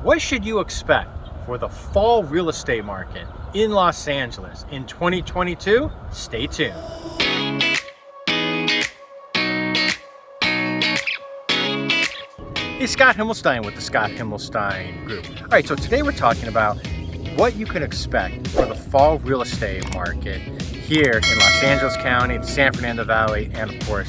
What should you expect for the fall real estate market in Los Angeles in 2022? Stay tuned. Hey, Scott Himelstein with the Scott Himelstein Group. All right, so today we're talking about what you can expect for the fall real estate market here in Los Angeles County, the San Fernando Valley, and of course,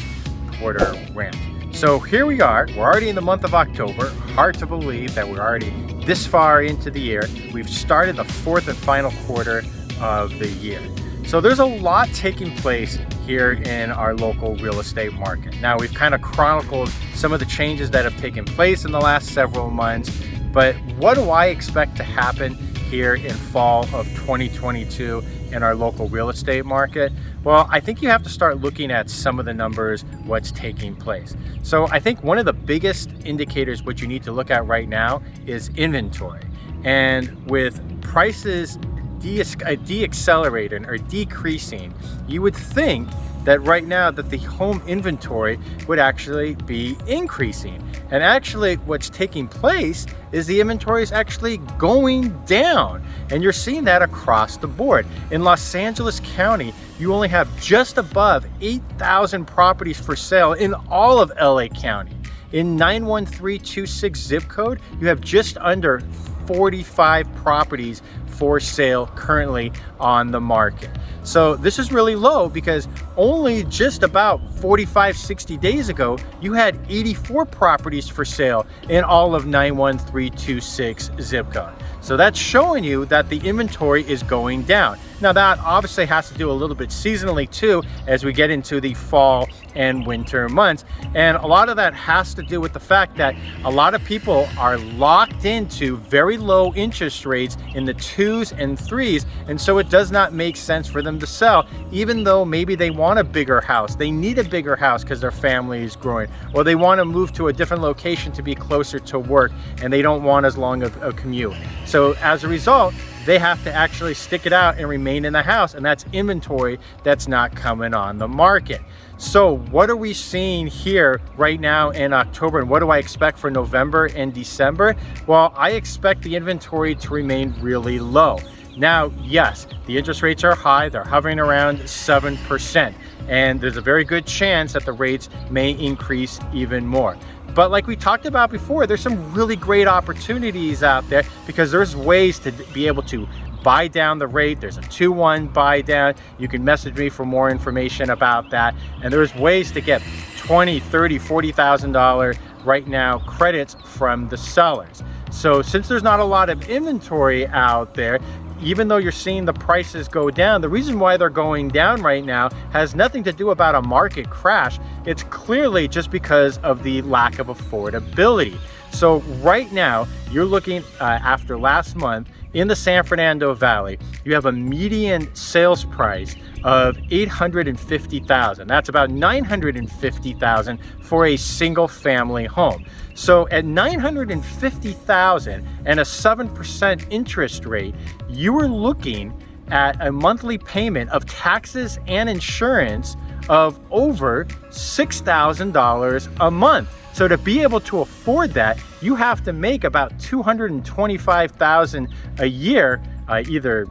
Porter Ranch. So here we are, we're already in the month of October. Hard to believe that we're already this far into the year. We've started the fourth and final quarter of the year. So there's a lot taking place here in our local real estate market. Now we've kind of chronicled some of the changes that have taken place in the last several months, but what do I expect to happen here in fall of 2022 in our local real estate market? Well, I think you have to start looking at some of the numbers, what's taking place. So I think one of the biggest indicators what you need to look at right now is inventory. And with prices deaccelerating or decreasing, you would think that right now that the home inventory would actually be increasing. And actually what's taking place is the inventory is actually going down. And you're seeing that across the board. In Los Angeles County, you only have just above 8,000 properties for sale in all of LA County. In 91326 zip code, you have just under 45 properties for sale currently on the market. So this is really low because only just about 60 days ago, you had 84 properties for sale in all of 91326 zip code. So that's showing you that the inventory is going down. Now that obviously has to do a little bit seasonally too, as we get into the fall and winter months. And a lot of that has to do with the fact that a lot of people are locked into very low interest rates in the 2s and 3s. And so it does not make sense for them to sell, even though maybe they want a bigger house. They need a bigger house because their family is growing, or they want to move to a different location to be closer to work and they don't want as long of a commute. So as a result, they have to actually stick it out and remain in the house, and that's inventory that's not coming on the market. So what are we seeing here right now in October, and what do I expect for November and December? Well, I expect the inventory to remain really low. Now, yes, the interest rates are high. They're hovering around 7%, and there's a very good chance that the rates may increase even more. But like we talked about before, there's some really great opportunities out there because there's ways to be able to buy down the rate. There's a 2-1 buy down. You can message me for more information about that. And there's ways to get $20,000, $30,000, $40,000 right now credits from the sellers. So since there's not a lot of inventory out there, even though you're seeing the prices go down, the reason why they're going down right now has nothing to do about a market crash. It's clearly just because of the lack of affordability. So right now, you're looking after last month in the San Fernando Valley, you have a median sales price of $850,000. That's about $950,000 for a single family home. So at $950,000 and a 7% interest rate, you are looking at a monthly payment of taxes and insurance of over $6,000 a month. So to be able to afford that, you have to make about $225,000 a year, either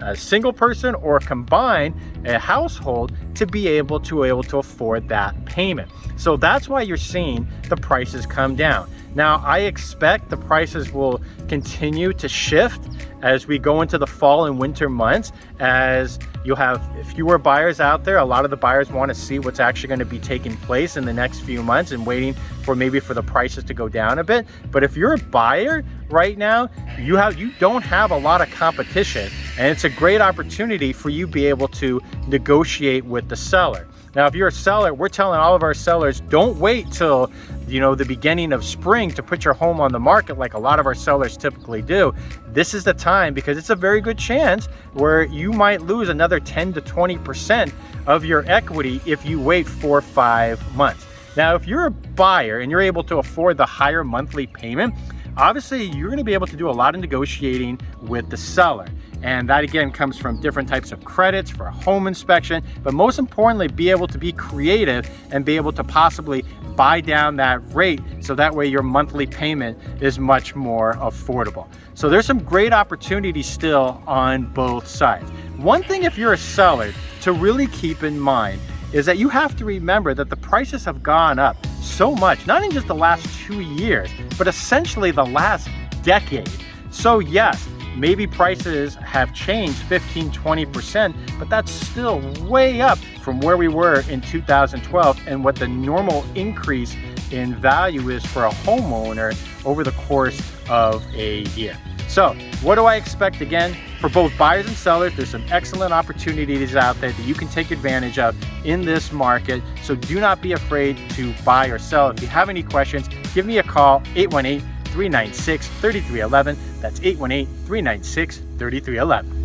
a single person or combined a household, to be able to afford that payment. So that's why you're seeing the prices come down. Now, I expect the prices will continue to shift as we go into the fall and winter months, as you'll have fewer buyers out there. A lot of the buyers want to see what's actually going to be taking place in the next few months and waiting for maybe for the prices to go down a bit. But if you're a buyer right now, you don't have a lot of competition, and it's a great opportunity for you to be able to negotiate with the seller. Now, if you're a seller, we're telling all of our sellers, don't wait till the beginning of spring to put your home on the market like a lot of our sellers typically do. This is the time, because it's a very good chance where you might lose another 10 to 20% of your equity if you wait 4 or 5 months. Now, if you're a buyer and you're able to afford the higher monthly payment, obviously you're going to be able to do a lot of negotiating with the seller. And that again comes from different types of credits for a home inspection, but most importantly, be able to be creative and be able to possibly buy down that rate so that way your monthly payment is much more affordable. So there's some great opportunities still on both sides. One thing, if you're a seller, to really keep in mind is that you have to remember that the prices have gone up so much, not in just the last 2 years, but essentially the last decade. So yes, maybe prices have changed 15-20%, but that's still way up from where we were in 2012 and what the normal increase in value is for a homeowner over the course of a year. So what do I expect? Again, for both buyers and sellers, there's some excellent opportunities out there that you can take advantage of in this market. So do not be afraid to buy or sell. If you have any questions, give me a call, 818-396-3311. That's 818-396-3311.